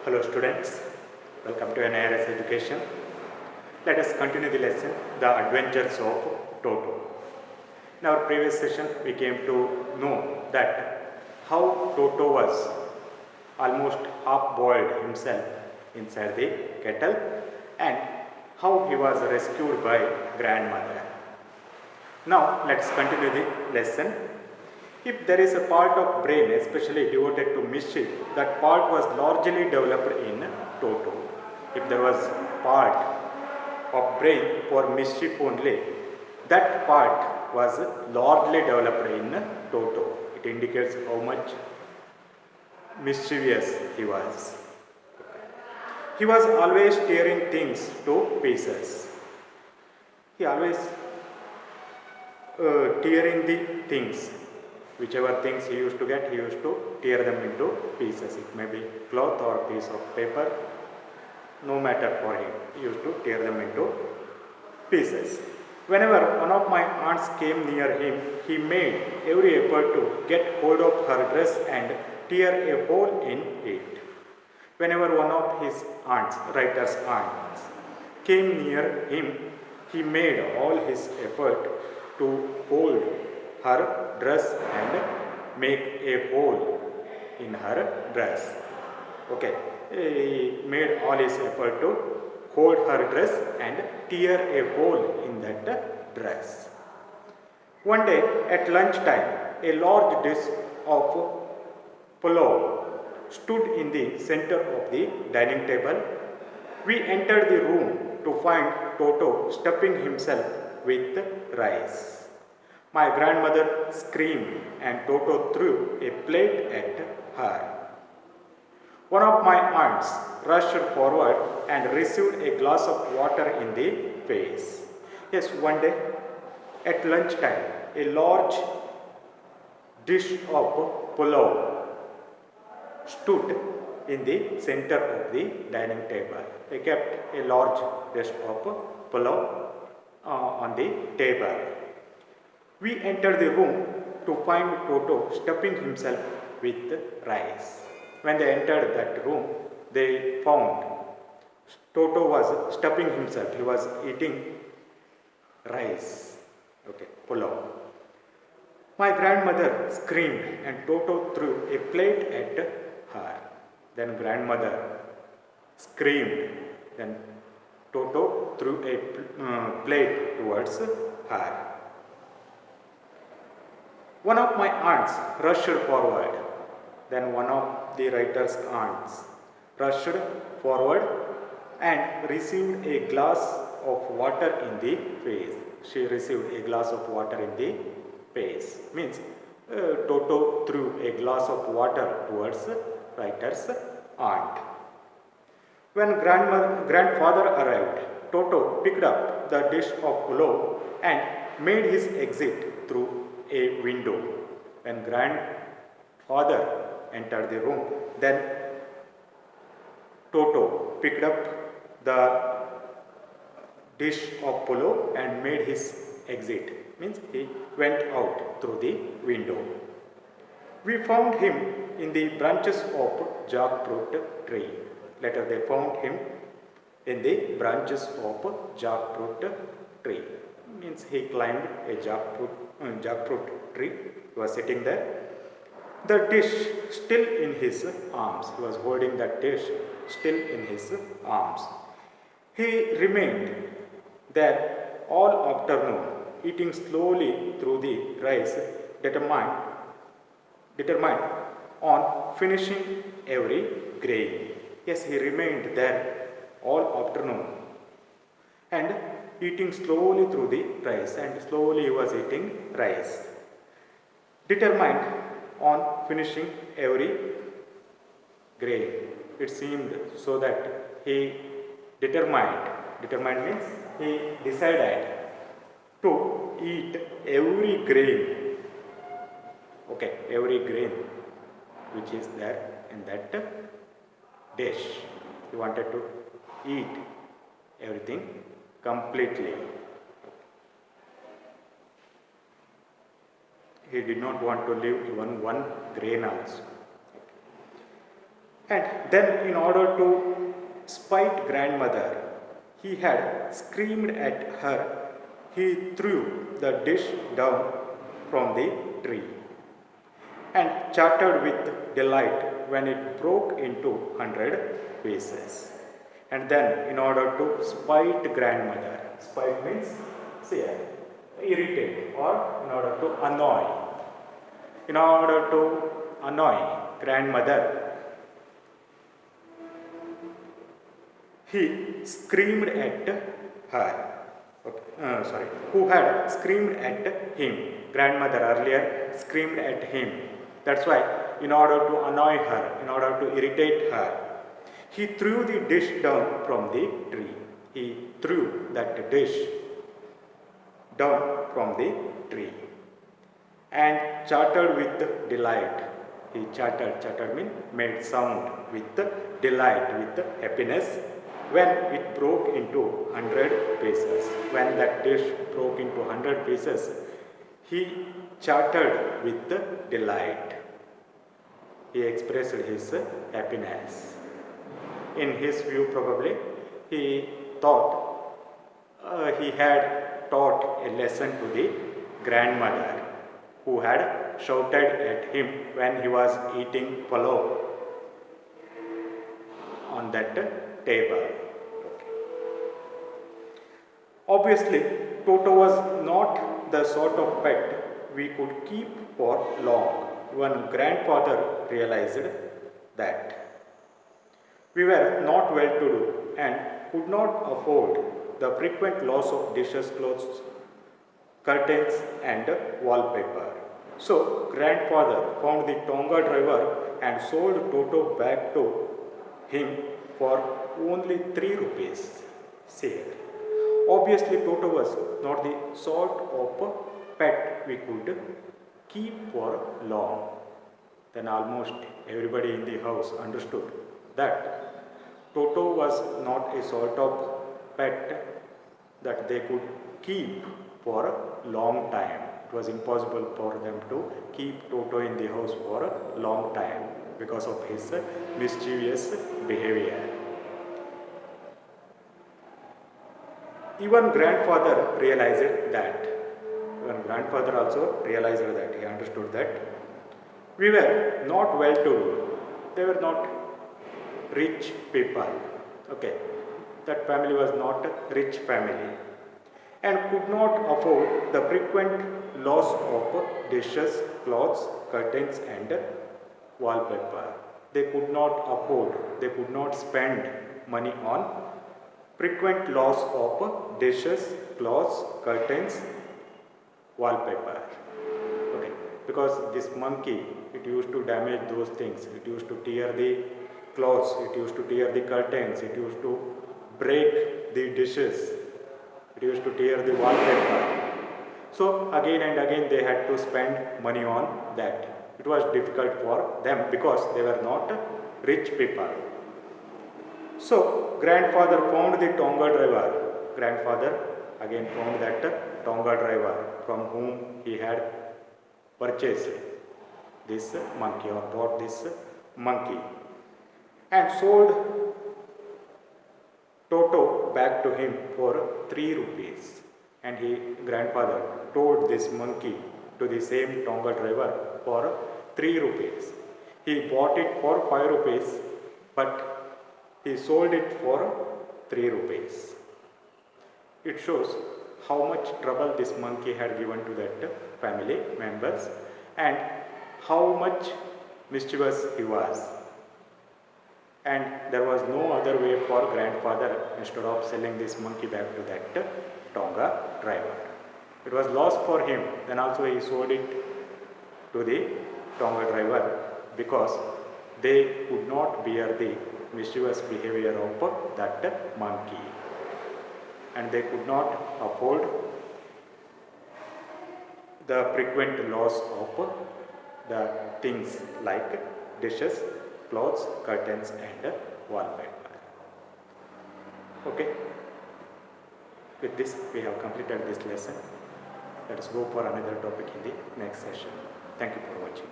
Hello students, welcome to NIRS Education. Let us continue the lesson, The Adventures of Toto. In our previous session, we came to know that how Toto was almost half-boiled himself inside the kettle and how he was rescued by grandmother. Now, let's continue the lesson. If there is a part of brain especially devoted to mischief, that part was largely developed in Toto. If there was part of brain for mischief only, that part was largely developed in Toto. It indicates how much mischievous he was. He was always tearing things to pieces. He always tearing the things. Whichever things he used to get, he used to tear them into pieces. It may be cloth or piece of paper, no matter for him. He used to tear them into pieces. Whenever one of my aunts came near him, he made every effort to get hold of her dress and tear a hole in it. Whenever one of his aunts, writer's aunts, came near him, he made all his effort to hold her dress and make a hole in her dress. Okay, he made all his effort to hold her dress and tear a hole in that dress. One day at lunchtime, a large dish of pulao stood in the center of the dining table. We entered the room to find Toto stuffing himself with rice. My grandmother screamed and Toto threw a plate at her. One of my aunts rushed forward and received a glass of water in the face. Yes, one day at lunchtime, a large dish of pulao stood in the center of the dining table. They kept a large dish of pulao on the table. We entered the room to find Toto stuffing himself with rice. When they entered that room, they found Toto was stuffing himself. He was eating rice, pulao. My grandmother screamed and Toto threw a plate at her. Then grandmother screamed. Then Toto threw a plate towards her. One of my aunts rushed forward. Then one of the writer's aunts rushed forward and received a glass of water in the face. She received a glass of water in the face. Means Toto threw a glass of water towards writer's aunt. When grandfather arrived, Toto picked up the dish of pulao and made his exit through a window. When grandfather entered the room, then Toto picked up the dish of pulao and made his exit. Means he went out through the window. We found him in the branches of jackfruit tree. Later they found him in the branches of jackfruit tree. Means he climbed a jackfruit tree. He was sitting there. The dish still in his arms. He was holding that dish still in his arms. He remained there all afternoon, eating slowly through the rice, determined on finishing every grain. Yes, he remained there all afternoon and eating slowly through the rice, and slowly he was eating rice, determined on finishing every grain. It seemed so that he determined means he decided to eat every grain, every grain which is there in that dish. He wanted to eat everything completely. He did not want to leave even one grain also. And then, in order to spite grandmother, he had screamed at her. He threw the dish down from the tree and chattered with delight when it broke into 100 pieces. And then, in order to spite grandmother, spite means see, irritate or in order to annoy. In order to annoy grandmother, he screamed at her. Who had screamed at him. Grandmother earlier screamed at him. That's why, in order to annoy her, in order to irritate her, he threw the dish down from the tree. He threw that dish down from the tree and chattered with delight. He chattered means made sound with delight, with happiness when it broke into 100 pieces. When that dish broke into 100 pieces, he chattered with delight. He expressed his happiness. In his view, probably, he thought he had taught a lesson to the grandmother who had shouted at him when he was eating pulao on that table. Obviously, Toto was not the sort of pet we could keep for long. When grandfather realized that we were not well to do and could not afford the frequent loss of dishes, clothes, curtains and wallpaper. So grandfather found the Tonga driver and sold Toto back to him for only 3 rupees. See, obviously Toto was not the sort of pet we could keep for long. Then almost everybody in the house understood that Toto was not a sort of pet that they could keep for a long time. It was impossible for them to keep Toto in the house for a long time because of his mischievous behavior. Even grandfather realized that. Even grandfather also realized that. He understood that we were not well to do. They were not rich people. Okay, that family was not a rich family and could not afford the frequent loss of dishes, clothes, curtains and wallpaper. They could not afford, they could not spend money on frequent loss of dishes, clothes, curtains, wallpaper. Okay, because this monkey, it used to damage those things. It used to tear the clothes, it used to tear the curtains, it used to break the dishes, it used to tear the wallpaper. So again and again they had to spend money on that. It was difficult for them because they were not rich people. So grandfather found the Tonga driver. Grandfather again found that Tonga driver from whom he had purchased this monkey or bought this monkey and sold Toto back to him for 3 rupees. And grandfather told this monkey to the same Tonga driver for 3 rupees. He bought it for 5 rupees, but he sold it for 3 rupees. It shows how much trouble this monkey had given to that family members and how much mischievous he was. And there was no other way for grandfather instead of selling this monkey back to that Tonga driver. It was lost for him. Then also he sold it to the Tonga driver because they could not bear the mischievous behavior of that monkey. And they could not afford the frequent loss of the things like dishes, clothes, curtains and wallpaper. Okay. With this we have completed this lesson. Let us go for another topic in the next session. Thank you for watching.